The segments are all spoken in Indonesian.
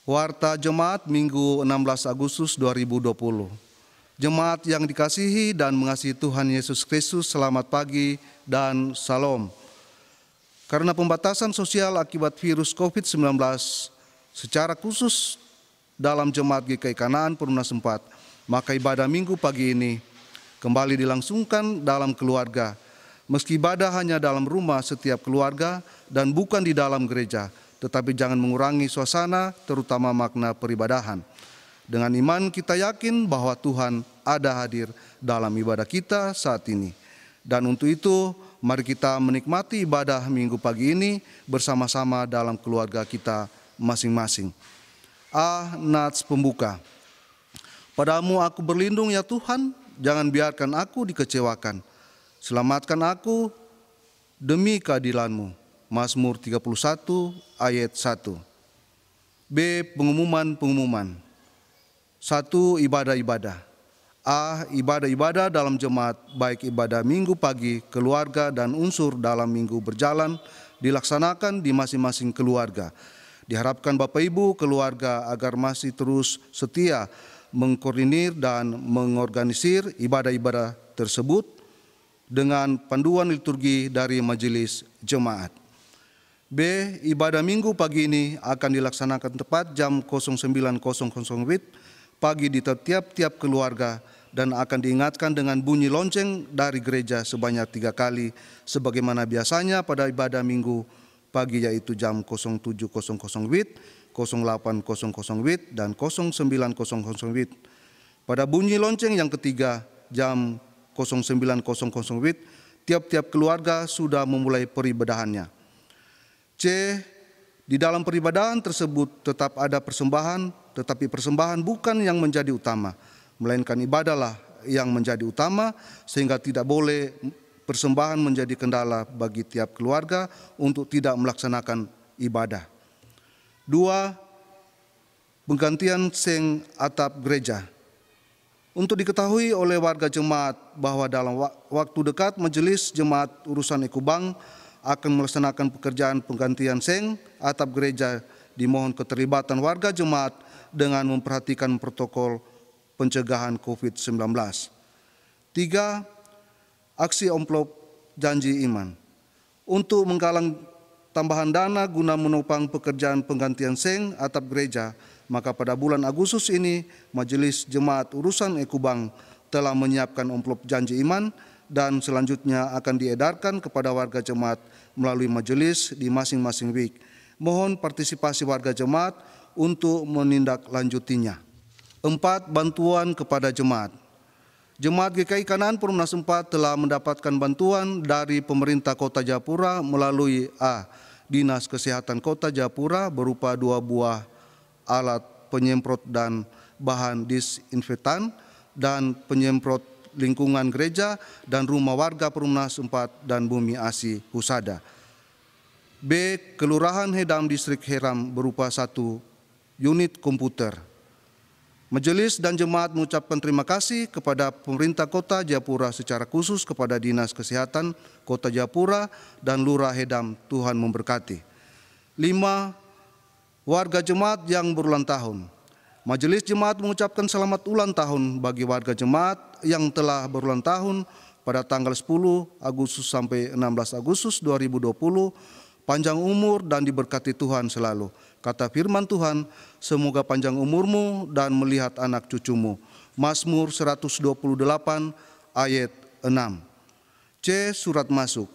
Warta Jemaat Minggu 16 Agustus 2020. Jemaat yang dikasihi dan mengasihi Tuhan Yesus Kristus, selamat pagi dan salam. Karena pembatasan sosial akibat virus COVID-19 secara khusus dalam Jemaat GKI Kanaan Perumnas 4, maka ibadah Minggu pagi ini kembali dilangsungkan dalam keluarga. Meski ibadah hanya dalam rumah setiap keluarga dan bukan di dalam gereja, tetapi jangan mengurangi suasana, terutama makna peribadahan. Dengan iman kita yakin bahwa Tuhan ada hadir dalam ibadah kita saat ini. Dan untuk itu, mari kita menikmati ibadah Minggu pagi ini bersama-sama dalam keluarga kita masing-masing. Nats pembuka. Padamu aku berlindung ya Tuhan, jangan biarkan aku dikecewakan. Selamatkan aku demi keadilan-Mu. Mazmur 31 ayat 1. B. Pengumuman-pengumuman. 1. Ibadah-ibadah. A. Ibadah-ibadah dalam jemaat, baik ibadah Minggu pagi, keluarga, dan unsur dalam minggu berjalan, dilaksanakan di masing-masing keluarga. Diharapkan Bapak Ibu keluarga agar masih terus setia mengkoordinir dan mengorganisir ibadah-ibadah tersebut dengan panduan liturgi dari majelis jemaat. B. Ibadah Minggu pagi ini akan dilaksanakan tepat jam 09.00 pagi di tiap-tiap keluarga dan akan diingatkan dengan bunyi lonceng dari gereja sebanyak 3 kali sebagaimana biasanya pada ibadah Minggu pagi, yaitu jam 07.00 WIB, 08.00 WIB, dan 09.00 WIB. Pada bunyi lonceng yang ketiga jam 09.00 WIB, tiap-tiap keluarga sudah memulai peribadahannya. C. Di dalam peribadahan tersebut tetap ada persembahan, tetapi persembahan bukan yang menjadi utama, melainkan ibadahlah yang menjadi utama, sehingga tidak boleh persembahan menjadi kendala bagi tiap keluarga untuk tidak melaksanakan ibadah. 2. Penggantian seng atap gereja. Untuk diketahui oleh warga jemaat bahwa dalam waktu dekat Majelis Jemaat Urusan Ekubang akan melaksanakan pekerjaan penggantian seng atap gereja, dimohon keterlibatan warga jemaat dengan memperhatikan protokol pencegahan COVID-19. 3. Aksi amplop janji iman. Untuk menggalang tambahan dana guna menopang pekerjaan penggantian seng atap gereja, maka pada bulan Agustus ini Majelis Jemaat Urusan Ekubang telah menyiapkan amplop janji iman dan selanjutnya akan diedarkan kepada warga jemaat melalui majelis di masing-masing week. Mohon partisipasi warga jemaat untuk menindaklanjutinya. 4. Bantuan kepada jemaat. Jemaat GKI Kanaan Perumnas 4 telah mendapatkan bantuan dari pemerintah Kota Jayapura melalui A. Dinas Kesehatan Kota Jayapura berupa 2 buah alat penyemprot dan bahan disinfektan dan penyemprot lingkungan gereja dan rumah warga Perumnas 4 dan Bumi Asi Husada. B. Kelurahan Hedam Distrik Heram berupa 1 unit komputer. Majelis dan jemaat mengucapkan terima kasih kepada pemerintah Kota Jayapura, secara khusus kepada Dinas Kesehatan Kota Jayapura dan Lurah Hedam. Tuhan memberkati. 5. Warga jemaat yang berulang tahun. Majelis Jemaat mengucapkan selamat ulang tahun bagi warga jemaat yang telah berulang tahun pada tanggal 10 Agustus sampai 16 Agustus 2020, panjang umur dan diberkati Tuhan selalu. Kata firman Tuhan, semoga panjang umurmu dan melihat anak cucumu. Mazmur 128 ayat 6. C. Surat masuk.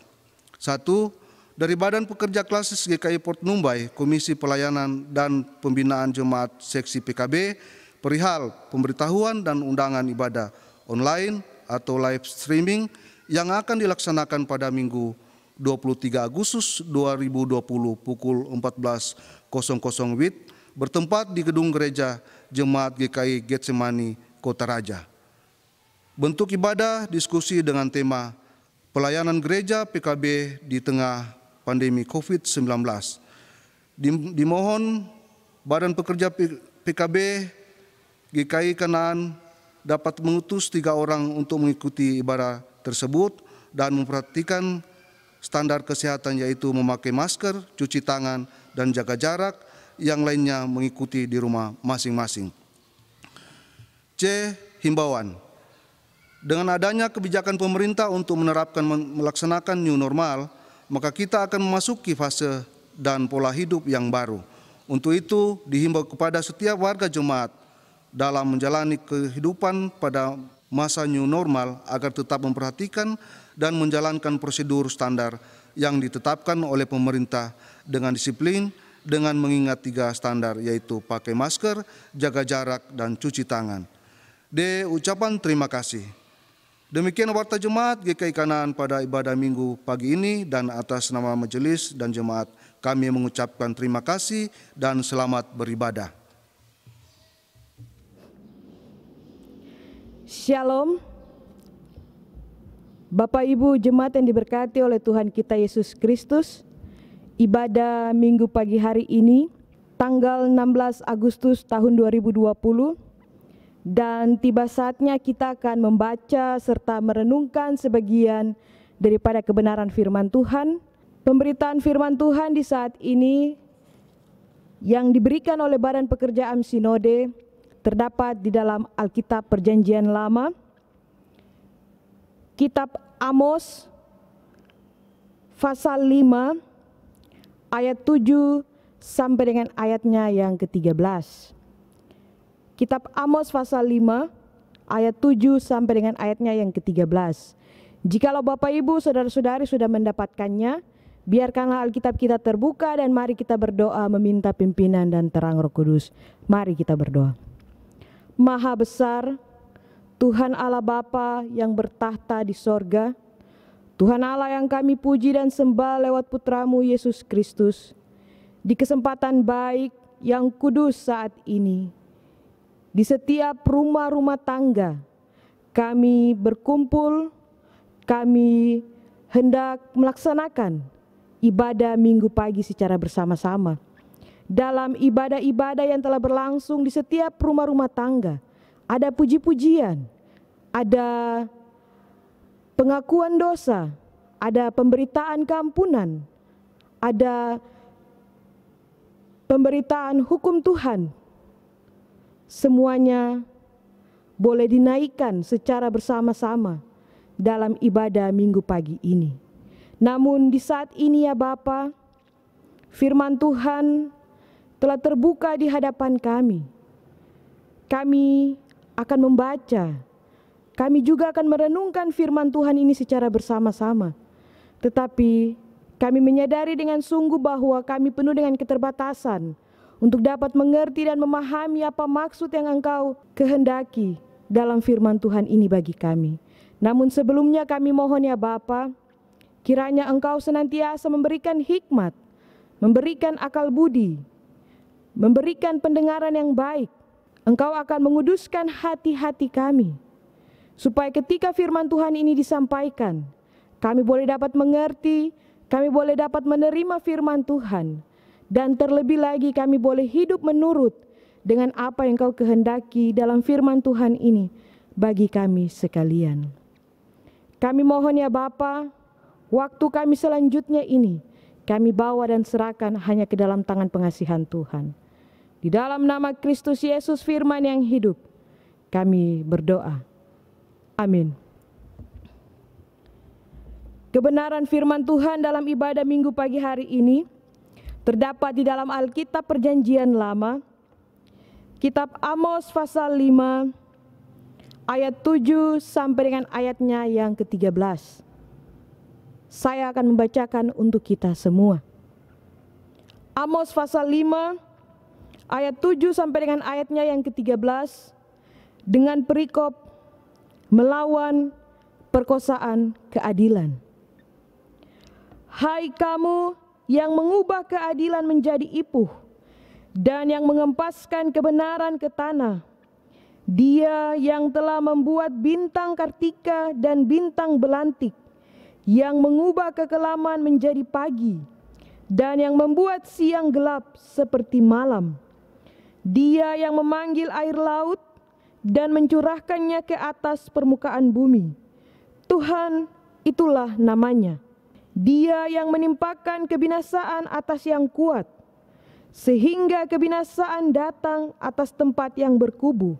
1. Dari Badan Pekerja Klasis GKI Port Numbai, Komisi Pelayanan dan Pembinaan Jemaat Seksi PKB, perihal pemberitahuan dan undangan ibadah online atau live streaming yang akan dilaksanakan pada Minggu 23 Agustus 2020 pukul 14.00 WIB bertempat di Gedung Gereja Jemaat GKI Getsemani, Kota Raja. Bentuk ibadah diskusi dengan tema Pelayanan Gereja PKB di Tengah Pandemi COVID-19. Dimohon Badan Pekerja PKB GKI Kanaan dapat mengutus 3 orang untuk mengikuti ibadah tersebut dan memperhatikan standar kesehatan, yaitu memakai masker, cuci tangan, dan jaga jarak, yang lainnya mengikuti di rumah masing-masing. C. Himbauan. Dengan adanya kebijakan pemerintah untuk melaksanakan new normal, maka kita akan memasuki fase dan pola hidup yang baru. Untuk itu, dihimbau kepada setiap warga jemaat dalam menjalani kehidupan pada masa new normal agar tetap memperhatikan dan menjalankan prosedur standar yang ditetapkan oleh pemerintah dengan disiplin, dengan mengingat 3 standar, yaitu pakai masker, jaga jarak, dan cuci tangan. D. Ucapan terima kasih. Demikian warta jemaat GKI Kanaan pada ibadah minggu pagi ini, dan atas nama majelis dan jemaat kami mengucapkan terima kasih dan selamat beribadah. Shalom. Bapak Ibu jemaat yang diberkati oleh Tuhan kita Yesus Kristus, ibadah minggu pagi hari ini tanggal 16 Agustus tahun 2020, dan tiba saatnya kita akan membaca serta merenungkan sebagian daripada kebenaran firman Tuhan. Pemberitaan firman Tuhan di saat ini yang diberikan oleh Badan Pekerjaan Sinode terdapat di dalam Alkitab Perjanjian Lama, Kitab Amos pasal 5 ayat 7 sampai dengan ayatnya yang ke-13. Kitab Amos pasal 5 ayat 7 sampai dengan ayatnya yang ke-13. Jikalau Bapak Ibu saudara-saudari sudah mendapatkannya, biarkanlah Alkitab kita terbuka dan mari kita berdoa meminta pimpinan dan terang Roh Kudus. Mari kita berdoa. Maha besar Tuhan Allah Bapa yang bertahta di sorga, Tuhan Allah yang kami puji dan sembah lewat putramu Yesus Kristus, di kesempatan baik yang kudus saat ini, di setiap rumah-rumah tangga kami berkumpul, kami hendak melaksanakan ibadah minggu pagi secara bersama-sama. Dalam ibadah-ibadah yang telah berlangsung di setiap rumah-rumah tangga, ada puji-pujian, ada pengakuan dosa, ada pemberitaan keampunan, ada pemberitaan hukum Tuhan. Semuanya boleh dinaikkan secara bersama-sama dalam ibadah minggu pagi ini. Namun di saat ini ya Bapa, firman Tuhan telah terbuka di hadapan kami. Kami akan membaca, kami juga akan merenungkan firman Tuhan ini secara bersama-sama. Tetapi kami menyadari dengan sungguh bahwa kami penuh dengan keterbatasan untuk dapat mengerti dan memahami apa maksud yang Engkau kehendaki dalam firman Tuhan ini bagi kami. Namun sebelumnya kami mohon ya Bapa, kiranya Engkau senantiasa memberikan hikmat, memberikan akal budi, memberikan pendengaran yang baik. Engkau akan menguduskan hati-hati kami, supaya ketika firman Tuhan ini disampaikan, kami boleh dapat mengerti, kami boleh dapat menerima firman Tuhan, dan terlebih lagi kami boleh hidup menurut dengan apa yang Kau kehendaki dalam firman Tuhan ini bagi kami sekalian. Kami mohon ya Bapa, waktu kami selanjutnya ini kami bawa dan serahkan hanya ke dalam tangan pengasihan Tuhan. Di dalam nama Kristus Yesus firman yang hidup, kami berdoa. Amin. Kebenaran firman Tuhan dalam ibadah minggu pagi hari ini terdapat di dalam Alkitab Perjanjian Lama, Kitab Amos pasal 5 ayat 7 sampai dengan ayatnya yang ke-13. Saya akan membacakan untuk kita semua. Amos pasal 5 ayat 7 sampai dengan ayatnya yang ke-13 dengan perikop melawan perkosaan keadilan. Hai kamu yang mengubah keadilan menjadi ipuh dan yang mengempaskan kebenaran ke tanah, Dia yang telah membuat bintang kartika dan bintang belantik, yang mengubah kekelaman menjadi pagi dan yang membuat siang gelap seperti malam. Dia yang memanggil air laut dan mencurahkannya ke atas permukaan bumi. Tuhan itulah namanya. Dia yang menimpakan kebinasaan atas yang kuat, sehingga kebinasaan datang atas tempat yang berkubu.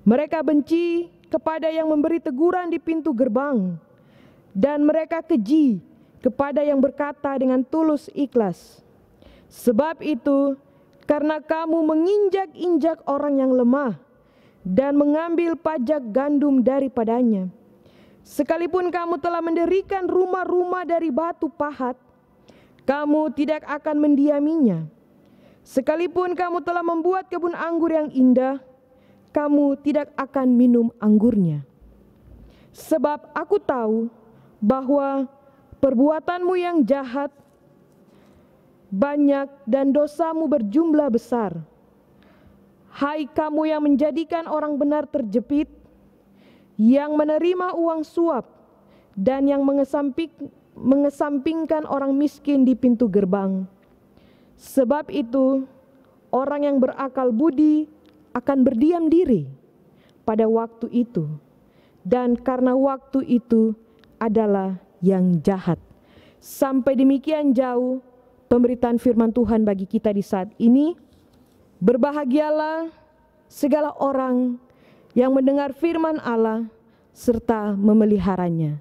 Mereka benci kepada yang memberi teguran di pintu gerbang, dan mereka keji kepada yang berkata dengan tulus ikhlas. Sebab itu, karena kamu menginjak-injak orang yang lemah dan mengambil pajak gandum daripadanya, sekalipun kamu telah mendirikan rumah-rumah dari batu pahat, kamu tidak akan mendiaminya. Sekalipun kamu telah membuat kebun anggur yang indah, kamu tidak akan minum anggurnya. Sebab aku tahu bahwa perbuatanmu yang jahat banyak dan dosamu berjumlah besar. Hai kamu yang menjadikan orang benar terjepit, yang menerima uang suap, dan yang mengesampingkan orang miskin di pintu gerbang. Sebab itu, orang yang berakal budi akan berdiam diri pada waktu itu, dan karena waktu itu adalah yang jahat. Sampai demikian jauh pemberitaan firman Tuhan bagi kita di saat ini. Berbahagialah segala orang yang mendengar firman Allah serta memeliharanya.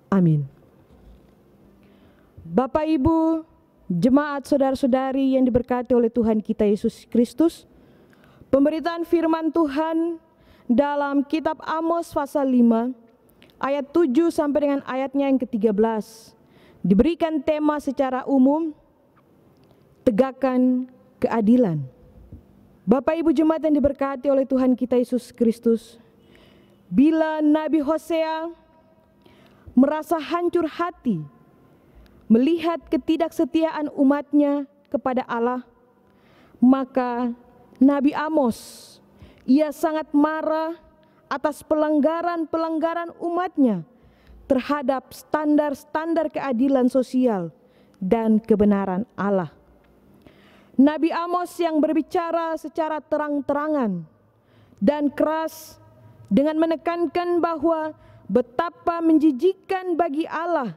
Amin. Bapak, Ibu, jemaat, saudara-saudari yang diberkati oleh Tuhan kita Yesus Kristus, pemberitaan firman Tuhan dalam kitab Amos pasal 5 ayat 7 sampai dengan ayatnya yang ke-13 diberikan tema secara umum, tegakkan keadilan. Bapak, Ibu, jemaat yang diberkati oleh Tuhan kita Yesus Kristus, bila Nabi Hosea merasa hancur hati melihat ketidaksetiaan umatnya kepada Allah, maka Nabi Amos, ia sangat marah atas pelanggaran-pelanggaran umatnya terhadap standar-standar keadilan sosial dan kebenaran Allah. Nabi Amos yang berbicara secara terang-terangan dan keras dengan menekankan bahwa betapa menjijikkan bagi Allah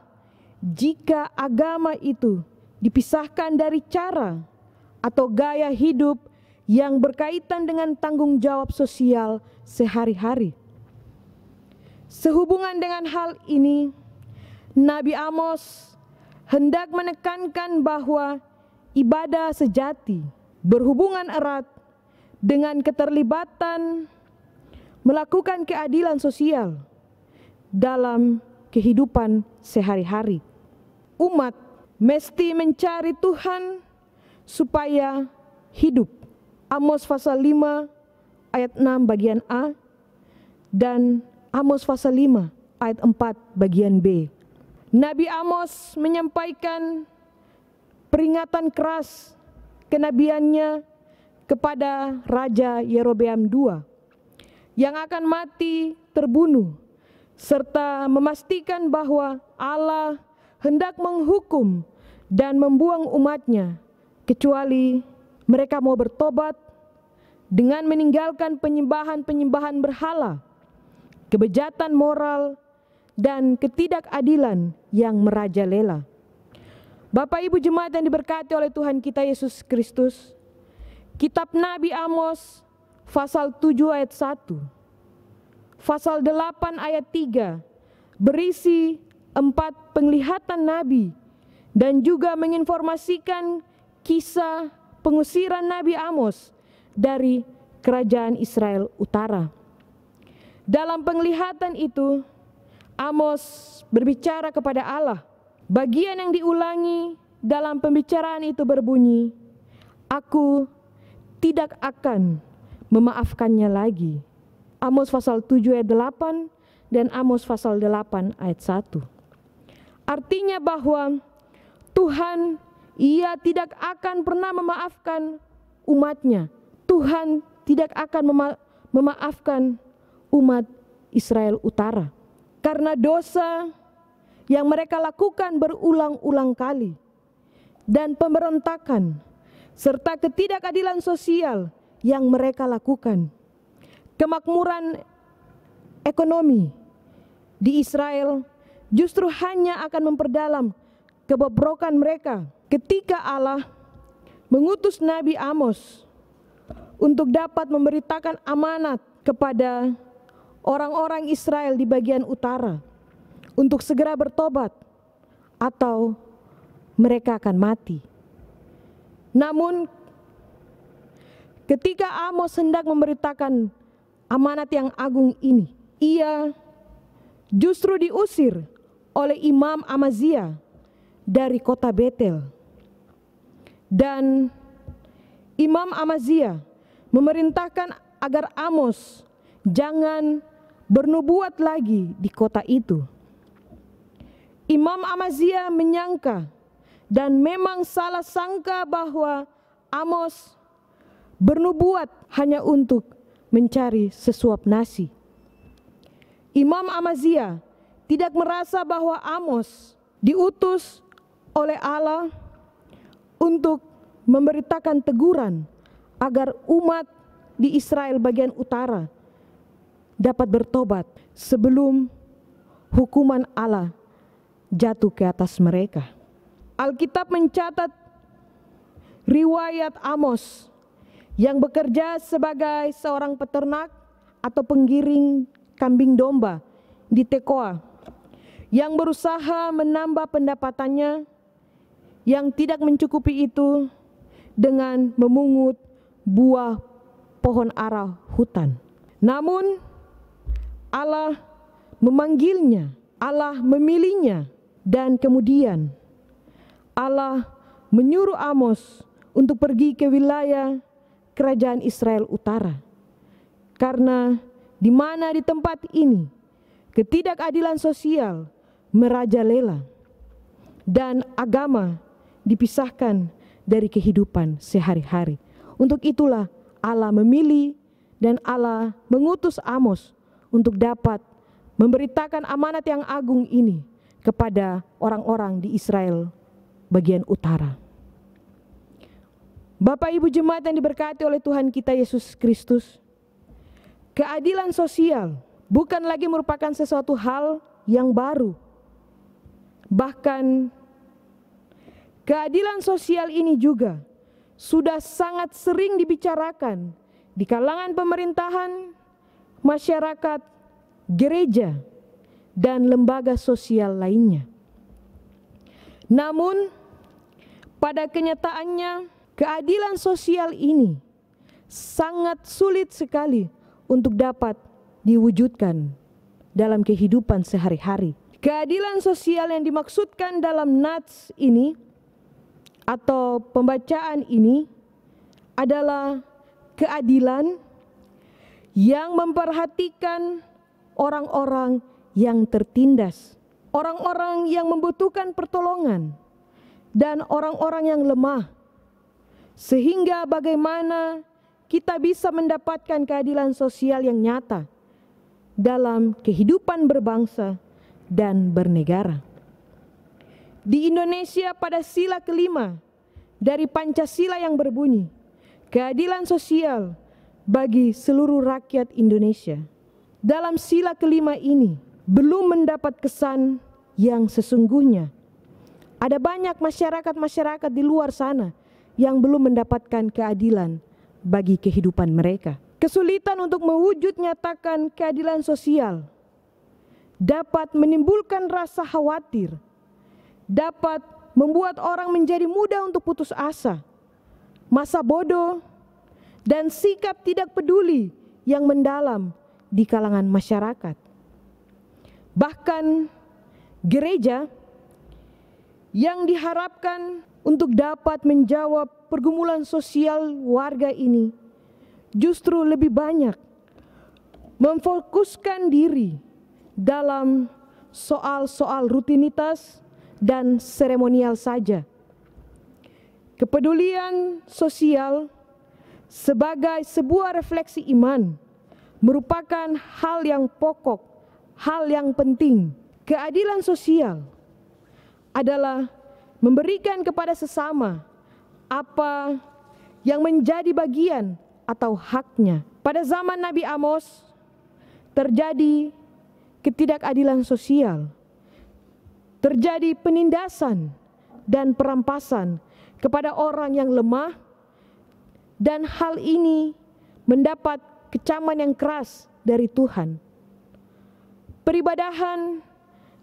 jika agama itu dipisahkan dari cara atau gaya hidup yang berkaitan dengan tanggung jawab sosial sehari-hari. Sehubungan dengan hal ini, Nabi Amos hendak menekankan bahwa ibadah sejati berhubungan erat dengan keterlibatan melakukan keadilan sosial dalam kehidupan sehari-hari. Umat mesti mencari Tuhan supaya hidup. Amos pasal 5 ayat 6 bagian A dan Amos pasal 5 ayat 4 bagian B. Nabi Amos menyampaikan peringatan keras kenabiannya kepada Raja Yerobeam II yang akan mati terbunuh, serta memastikan bahwa Allah hendak menghukum dan membuang umatnya kecuali mereka mau bertobat dengan meninggalkan penyembahan-penyembahan berhala, kebejatan moral, dan ketidakadilan yang merajalela. Bapak, Ibu, jemaat yang diberkati oleh Tuhan kita Yesus Kristus, kitab Nabi Amos pasal 7 ayat 1, pasal 8 ayat 3 berisi 4 penglihatan Nabi dan juga menginformasikan kisah pengusiran Nabi Amos dari kerajaan Israel Utara. Dalam penglihatan itu, Amos berbicara kepada Allah. Bagian yang diulangi dalam pembicaraan itu berbunyi, "Aku tidak akan memaafkannya lagi." Amos pasal 7 ayat 8 dan Amos pasal 8 ayat 1. Artinya bahwa Tuhan, ia tidak akan pernah memaafkan umatnya. Tuhan tidak akan memaafkan umat Israel Utara karena dosa yang mereka lakukan berulang-ulang kali dan pemberontakan serta ketidakadilan sosial yang mereka lakukan. Kemakmuran ekonomi di Israel justru hanya akan memperdalam kebobrokan mereka ketika Allah mengutus Nabi Amos untuk dapat memberitakan amanat kepada orang-orang Israel di bagian utara untuk segera bertobat atau mereka akan mati. Namun ketika Amos hendak memberitakan amanat yang agung ini, ia justru diusir oleh Imam Amazia dari kota Betel. Dan Imam Amazia memerintahkan agar Amos jangan bernubuat lagi di kota itu. Imam Amazia menyangka dan memang salah sangka bahwa Amos bernubuat hanya untuk mencari sesuap nasi. Imam Amazia tidak merasa bahwa Amos diutus oleh Allah untuk memberitakan teguran agar umat di Israel bagian utara dapat bertobat sebelum hukuman Allah jatuh ke atas mereka. Alkitab mencatat riwayat Amos yang bekerja sebagai seorang peternak atau penggiring kambing domba di Tekoa, yang berusaha menambah pendapatannya yang tidak mencukupi itu dengan memungut buah pohon ara hutan. Namun Allah memanggilnya, Allah memilihnya, dan kemudian Allah menyuruh Amos untuk pergi ke wilayah kerajaan Israel Utara. Karena di mana di tempat ini ketidakadilan sosial merajalela dan agama dipisahkan dari kehidupan sehari-hari. Untuk itulah Allah memilih dan Allah mengutus Amos untuk dapat memberitakan amanat yang agung ini kepada orang-orang di Israel bagian utara. Bapak Ibu jemaat yang diberkati oleh Tuhan kita Yesus Kristus, keadilan sosial bukan lagi merupakan sesuatu hal yang baru. Bahkan keadilan sosial ini juga sudah sangat sering dibicarakan di kalangan pemerintahan, masyarakat, gereja, dan lembaga sosial lainnya. Namun, pada kenyataannya, keadilan sosial ini sangat sulit sekali untuk dapat diwujudkan dalam kehidupan sehari-hari. Keadilan sosial yang dimaksudkan dalam nats ini atau pembacaan ini adalah keadilan yang memperhatikan orang-orang yang tertindas, orang-orang yang membutuhkan pertolongan, dan orang-orang yang lemah, sehingga bagaimana kita bisa mendapatkan keadilan sosial yang nyata dalam kehidupan berbangsa dan bernegara. Di Indonesia pada sila kelima dari Pancasila yang berbunyi, keadilan sosial bagi seluruh rakyat Indonesia. Dalam sila kelima ini belum mendapat kesan yang sesungguhnya. Ada banyak masyarakat-masyarakat di luar sana yang belum mendapatkan keadilan bagi kehidupan mereka. Kesulitan untuk mewujud nyatakan keadilan sosial dapat menimbulkan rasa khawatir, dapat membuat orang menjadi mudah untuk putus asa, masa bodoh, dan sikap tidak peduli yang mendalam di kalangan masyarakat. Bahkan gereja yang diharapkan untuk dapat menjawab pergumulan sosial warga ini justru lebih banyak memfokuskan diri dalam soal-soal rutinitas dan seremonial saja. Kepedulian sosial sebagai sebuah refleksi iman merupakan hal yang pokok, hal yang penting. Keadilan sosial adalah memberikan kepada sesama apa yang menjadi bagian atau haknya. Pada zaman Nabi Amos terjadi ketidakadilan sosial, terjadi penindasan dan perampasan kepada orang yang lemah, dan hal ini mendapat kecaman yang keras dari Tuhan. Peribadahan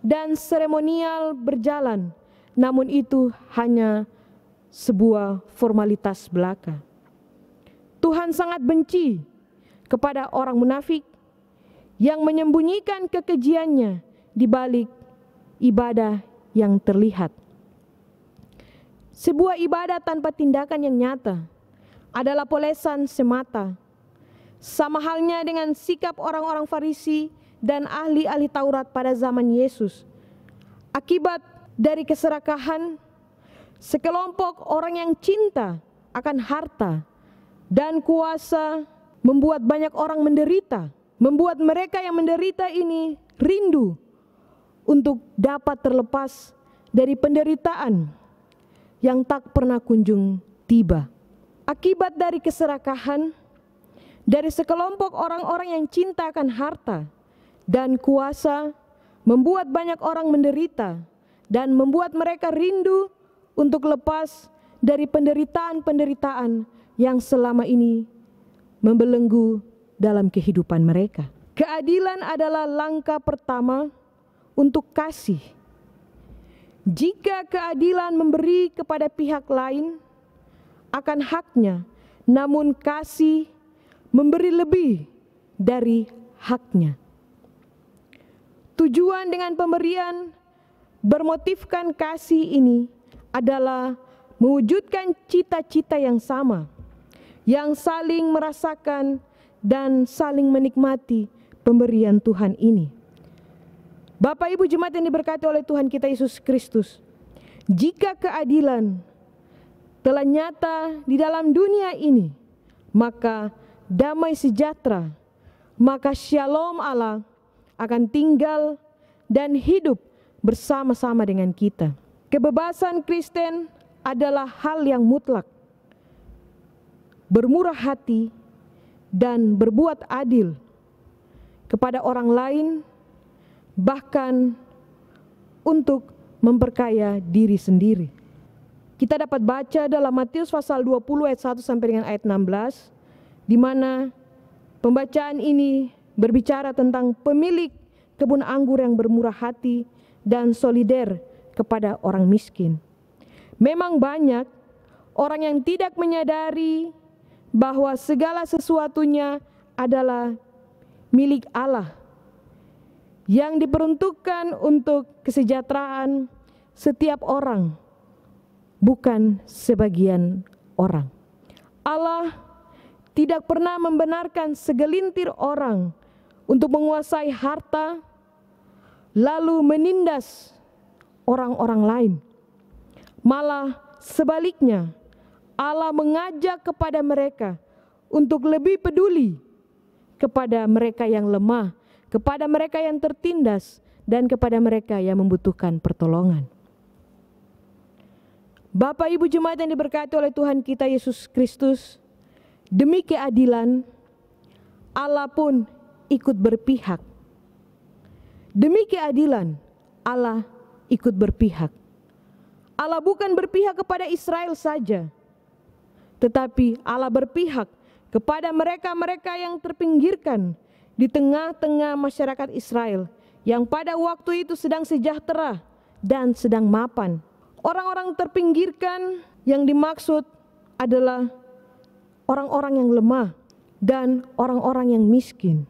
dan seremonial berjalan, namun itu hanya sebuah formalitas belaka. Tuhan sangat benci kepada orang munafik yang menyembunyikan kekejiannya di balik ibadah yang terlihat. Sebuah ibadah tanpa tindakan yang nyata adalah polesan semata. Sama halnya dengan sikap orang-orang Farisi dan ahli-ahli Taurat pada zaman Yesus. Akibat dari keserakahan, sekelompok orang yang cinta akan harta dan kuasa membuat banyak orang menderita, membuat mereka yang menderita ini rindu untuk dapat terlepas dari penderitaan yang tak pernah kunjung tiba. Akibat dari keserakahan, dari sekelompok orang-orang yang cinta akan harta dan kuasa, membuat banyak orang menderita dan membuat mereka rindu untuk lepas dari penderitaan-penderitaan yang selama ini membelenggu dalam kehidupan mereka. Keadilan adalah langkah pertama untuk kasih. Jika keadilan memberi kepada pihak lain akan haknya, namun kasih memberi lebih dari haknya. Tujuan dengan pemberian bermotifkan kasih ini adalah mewujudkan cita-cita yang sama, yang saling merasakan dan saling menikmati pemberian Tuhan ini. Bapak Ibu jemaat yang diberkati oleh Tuhan kita Yesus Kristus, jika keadilan telah nyata di dalam dunia ini, maka damai sejahtera, maka shalom Allah akan tinggal dan hidup bersama-sama dengan kita. Kebebasan Kristen adalah hal yang mutlak. Bermurah hati dan berbuat adil kepada orang lain, bahkan untuk memperkaya diri sendiri. Kita dapat baca dalam Matius pasal 20 ayat 1 sampai dengan ayat 16, di mana pembacaan ini berbicara tentang pemilik kebun anggur yang bermurah hati dan solider kepada orang miskin. Memang banyak orang yang tidak menyadari bahwa segala sesuatunya adalah milik Allah yang diperuntukkan untuk kesejahteraan setiap orang, bukan sebagian orang. Allah tidak pernah membenarkan segelintir orang untuk menguasai harta lalu menindas orang-orang lain. Malah sebaliknya, Allah mengajak kepada mereka untuk lebih peduli kepada mereka yang lemah, kepada mereka yang tertindas, dan kepada mereka yang membutuhkan pertolongan. Bapak Ibu jemaat yang diberkati oleh Tuhan kita Yesus Kristus, demi keadilan, Allah pun ikut berpihak. Demi keadilan, Allah ikut berpihak. Allah bukan berpihak kepada Israel saja, tetapi Allah berpihak kepada mereka-mereka yang terpinggirkan di tengah-tengah masyarakat Israel yang pada waktu itu sedang sejahtera dan sedang mapan. Orang-orang terpinggirkan yang dimaksud adalah orang-orang yang lemah dan orang-orang yang miskin.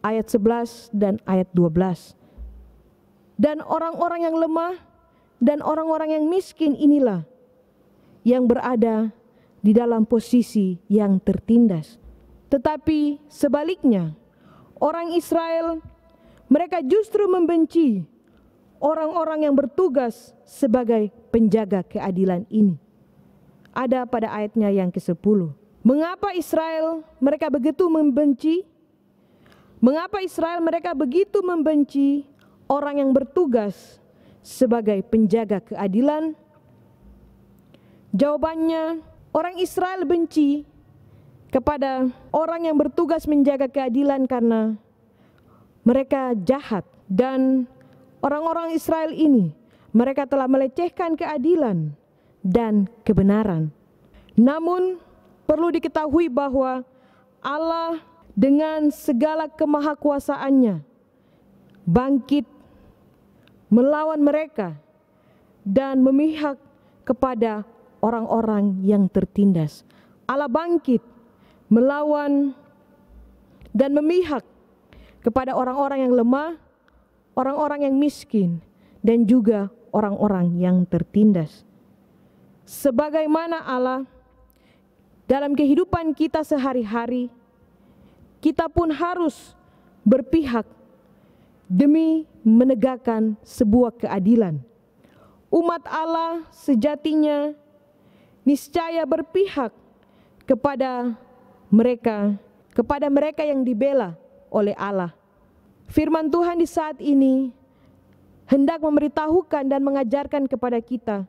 Ayat 11 dan ayat 12. Dan orang-orang yang lemah dan orang-orang yang miskin inilah yang berada di dalam posisi yang tertindas. Tetapi sebaliknya, orang Israel, mereka justru membenci orang-orang yang bertugas sebagai penjaga keadilan ini. Ada pada ayatnya yang ke-10. Mengapa Israel mereka begitu membenci? Mengapa Israel mereka begitu membenci orang yang bertugas sebagai penjaga keadilan? Jawabannya, orang Israel benci kepada orang yang bertugas menjaga keadilan karena mereka jahat, dan orang-orang Israel ini mereka telah melecehkan keadilan dan kebenaran. Namun perlu diketahui bahwa Allah dengan segala kemahakuasaannya bangkit melawan mereka dan memihak kepada orang-orang yang tertindas. Allah bangkit melawan dan memihak kepada orang-orang yang lemah, orang-orang yang miskin, dan juga orang-orang yang tertindas. Sebagaimana Allah dalam kehidupan kita sehari-hari, kita pun harus berpihak demi menegakkan sebuah keadilan. Umat Allah sejatinya niscaya berpihak kepada mereka yang dibela oleh Allah. Firman Tuhan di saat ini hendak memberitahukan dan mengajarkan kepada kita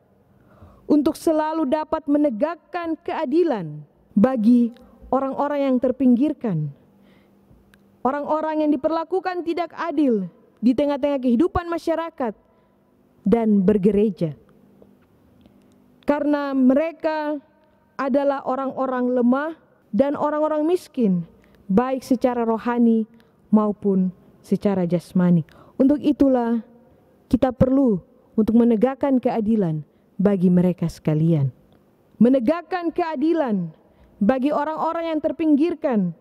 untuk selalu dapat menegakkan keadilan bagi orang-orang yang terpinggirkan, orang-orang yang diperlakukan tidak adil di tengah-tengah kehidupan masyarakat dan bergereja. Karena mereka adalah orang-orang lemah dan orang-orang miskin, baik secara rohani maupun secara jasmani. Untuk itulah kita perlu untuk menegakkan keadilan bagi mereka sekalian. Menegakkan keadilan bagi orang-orang yang terpinggirkan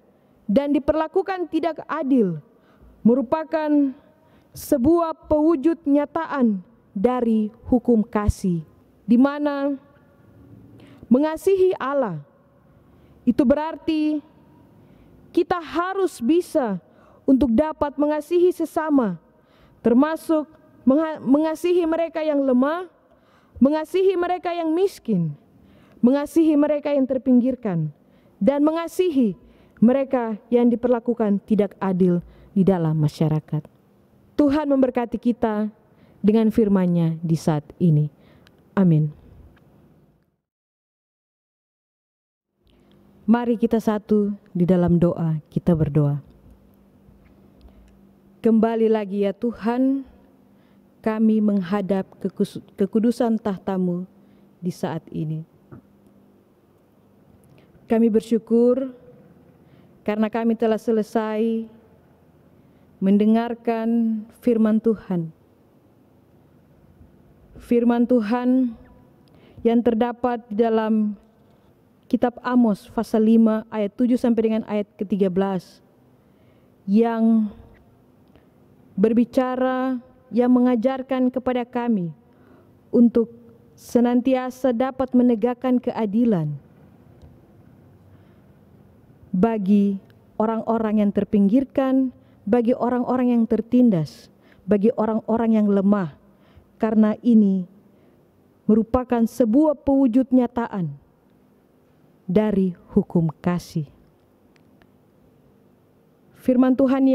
dan diperlakukan tidak adil merupakan sebuah pewujud nyataan dari hukum kasih, di mana mengasihi Allah itu berarti kita harus bisa untuk dapat mengasihi sesama, termasuk mengasihi mereka yang lemah, mengasihi mereka yang miskin, mengasihi mereka yang terpinggirkan, dan mengasihi mereka yang diperlakukan tidak adil di dalam masyarakat. Tuhan memberkati kita dengan firman-Nya di saat ini. Amin. Mari kita satu di dalam doa, kita berdoa. Kembali lagi ya Tuhan, kami menghadap kekudusan tahta-Mu di saat ini. Kami bersyukur karena kami telah selesai mendengarkan firman Tuhan. Firman Tuhan yang terdapat di dalam Kitab Amos pasal 5 ayat 7 sampai dengan ayat ke-13 yang berbicara, yang mengajarkan kepada kami untuk senantiasa dapat menegakkan keadilan bagi orang-orang yang terpinggirkan, bagi orang-orang yang tertindas, bagi orang-orang yang lemah, karena ini merupakan sebuah pewujud nyataan dari hukum kasih. Firman Tuhan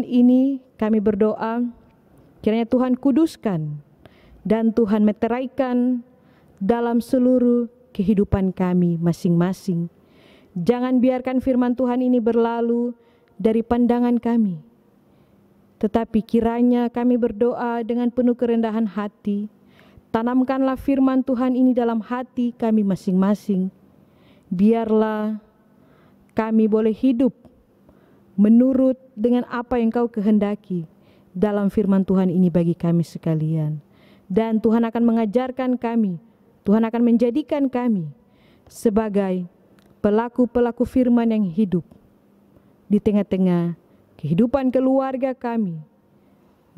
ini kami berdoa kiranya Tuhan kuduskan dan Tuhan meteraikan dalam seluruh kehidupan kami masing-masing. Jangan biarkan firman Tuhan ini berlalu dari pandangan kami, tetapi kiranya kami berdoa dengan penuh kerendahan hati. Tanamkanlah firman Tuhan ini dalam hati kami masing-masing. Biarlah kami boleh hidup menurut dengan apa yang Kau kehendaki dalam firman Tuhan ini bagi kami sekalian. Dan Tuhan akan mengajarkan kami, Tuhan akan menjadikan kami sebagai pelaku-pelaku firman yang hidup di tengah-tengah kehidupan keluarga kami,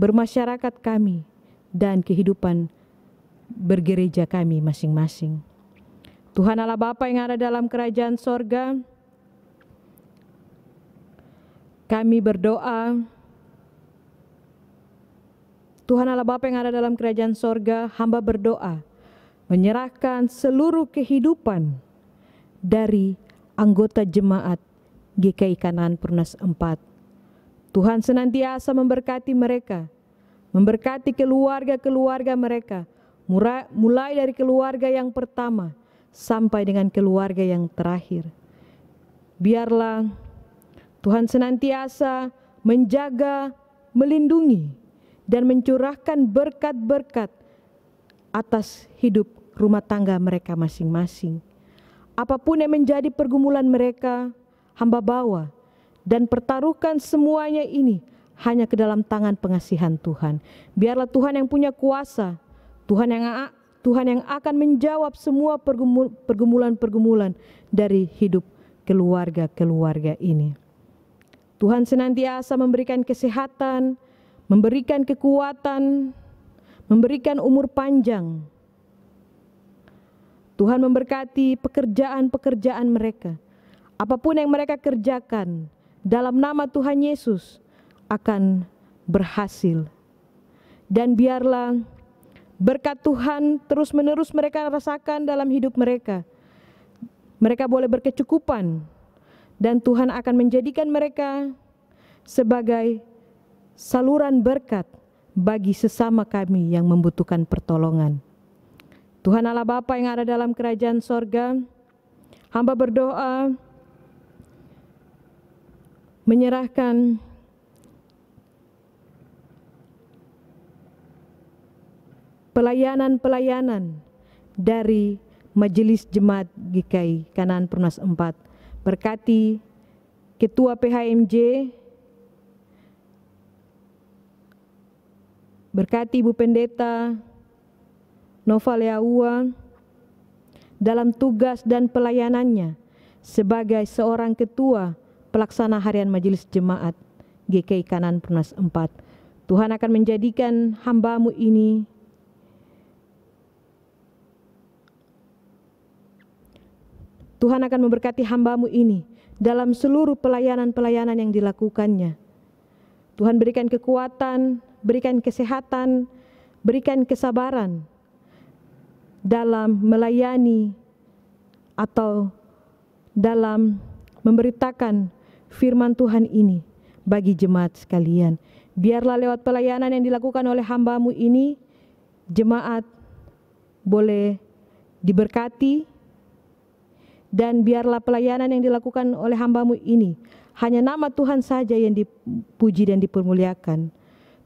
bermasyarakat kami, dan kehidupan bergereja kami masing-masing. Tuhan Allah Bapa yang ada dalam kerajaan sorga, kami berdoa, Tuhan Allah Bapa yang ada dalam kerajaan sorga, hamba berdoa, menyerahkan seluruh kehidupan dari anggota jemaat GKI Kanaan Perumnas 4. Tuhan senantiasa memberkati mereka, memberkati keluarga-keluarga mereka, mulai dari keluarga yang pertama sampai dengan keluarga yang terakhir. Biarlah Tuhan senantiasa menjaga, melindungi, dan mencurahkan berkat-berkat atas hidup rumah tangga mereka masing-masing. Apapun yang menjadi pergumulan mereka, hamba bawa dan pertaruhkan semuanya ini hanya ke dalam tangan pengasihan Tuhan. Biarlah Tuhan yang punya kuasa, Tuhan yang akan menjawab semua pergumulan-pergumulan dari hidup keluarga-keluarga ini. Tuhan senantiasa memberikan kesehatan, memberikan kekuatan, memberikan umur panjang. Tuhan memberkati pekerjaan-pekerjaan mereka. Apapun yang mereka kerjakan dalam nama Tuhan Yesus akan berhasil. Dan biarlah berkat Tuhan terus-menerus mereka rasakan dalam hidup mereka. Mereka boleh berkecukupan dan Tuhan akan menjadikan mereka sebagai saluran berkat bagi sesama kami yang membutuhkan pertolongan. Tuhan Allah Bapa yang ada dalam kerajaan sorga, hamba berdoa menyerahkan pelayanan-pelayanan dari Majelis Jemaat GKI Kanaan Perumnas 4. Berkati Ketua PHMJ, berkati Ibu Pendeta Nova Leaua dalam tugas dan pelayanannya sebagai seorang ketua pelaksana harian Majelis Jemaat GKI Kanaan Perumnas 4. Tuhan akan menjadikan hamba-Mu ini Tuhan akan memberkati hamba-Mu ini dalam seluruh pelayanan-pelayanan yang dilakukannya. Tuhan berikan kekuatan, berikan kesehatan, berikan kesabaran dalam melayani atau dalam memberitakan firman Tuhan ini bagi jemaat sekalian. Biarlah lewat pelayanan yang dilakukan oleh hamba-Mu ini, jemaat boleh diberkati, dan biarlah pelayanan yang dilakukan oleh hamba-Mu ini hanya nama Tuhan saja yang dipuji dan dipermuliakan.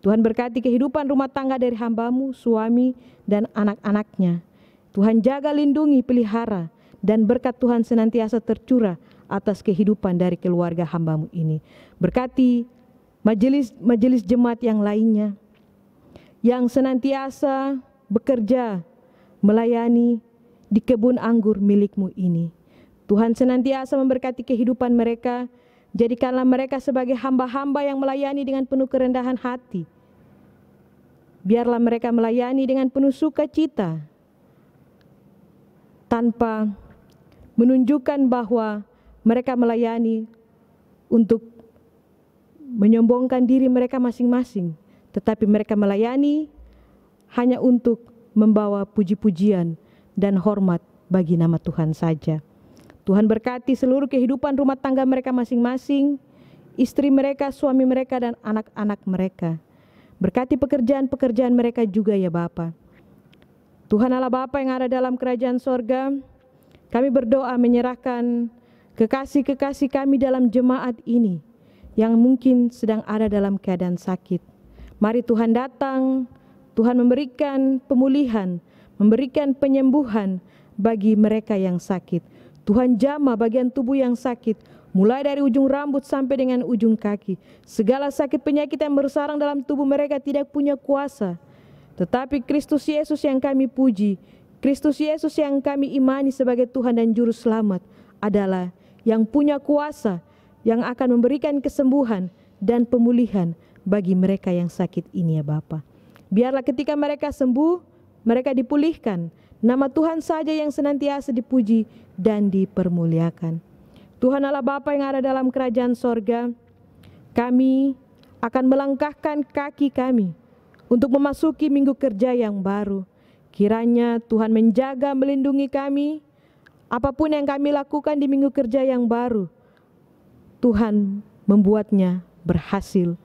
Tuhan berkati kehidupan rumah tangga dari hamba-Mu, suami dan anak-anaknya. Tuhan jaga, lindungi, pelihara, dan berkat Tuhan senantiasa tercurah atas kehidupan dari keluarga hamba-Mu ini. Berkati majelis jemaat yang lainnya yang senantiasa bekerja melayani di kebun anggur milik-Mu ini. Tuhan senantiasa memberkati kehidupan mereka. Jadikanlah mereka sebagai hamba-hamba yang melayani dengan penuh kerendahan hati. Biarlah mereka melayani dengan penuh sukacita, tanpa menunjukkan bahwa mereka melayani untuk menyombongkan diri mereka masing-masing, tetapi mereka melayani hanya untuk membawa puji-pujian dan hormat bagi nama Tuhan saja. Tuhan berkati seluruh kehidupan rumah tangga mereka masing-masing, istri mereka, suami mereka, dan anak-anak mereka. Berkati pekerjaan-pekerjaan mereka juga ya Bapa. Tuhan Allah Bapa yang ada dalam kerajaan sorga, kami berdoa menyerahkan kekasih-kekasih kami dalam jemaat ini yang mungkin sedang ada dalam keadaan sakit. Mari Tuhan datang, Tuhan memberikan pemulihan, memberikan penyembuhan bagi mereka yang sakit. Tuhan jamah bagian tubuh yang sakit, mulai dari ujung rambut sampai dengan ujung kaki. Segala sakit penyakit yang bersarang dalam tubuh mereka tidak punya kuasa. Tetapi Kristus Yesus yang kami puji, Kristus Yesus yang kami imani sebagai Tuhan dan Juru Selamat adalah yang punya kuasa, yang akan memberikan kesembuhan dan pemulihan bagi mereka yang sakit ini ya Bapa. Biarlah ketika mereka sembuh, mereka dipulihkan. Nama Tuhan saja yang senantiasa dipuji dan dipermuliakan. Tuhan Allah Bapa yang ada dalam kerajaan sorga, kami akan melangkahkan kaki kami untuk memasuki minggu kerja yang baru. Kiranya Tuhan menjaga, melindungi kami. Apapun yang kami lakukan di minggu kerja yang baru, Tuhan membuatnya berhasil.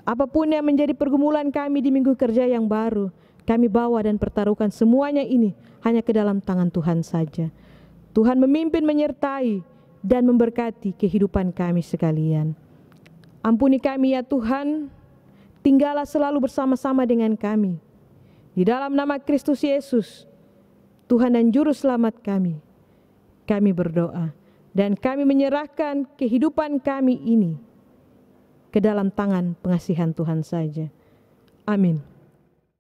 Apapun yang menjadi pergumulan kami di minggu kerja yang baru, kami bawa dan pertaruhkan semuanya ini hanya ke dalam tangan Tuhan saja. Tuhan memimpin, menyertai, dan memberkati kehidupan kami sekalian. Ampuni kami ya Tuhan, tinggallah selalu bersama-sama dengan kami. Di dalam nama Kristus Yesus, Tuhan dan Juru Selamat kami berdoa. Dan kami menyerahkan kehidupan kami ini ke dalam tangan pengasihan Tuhan saja. Amin.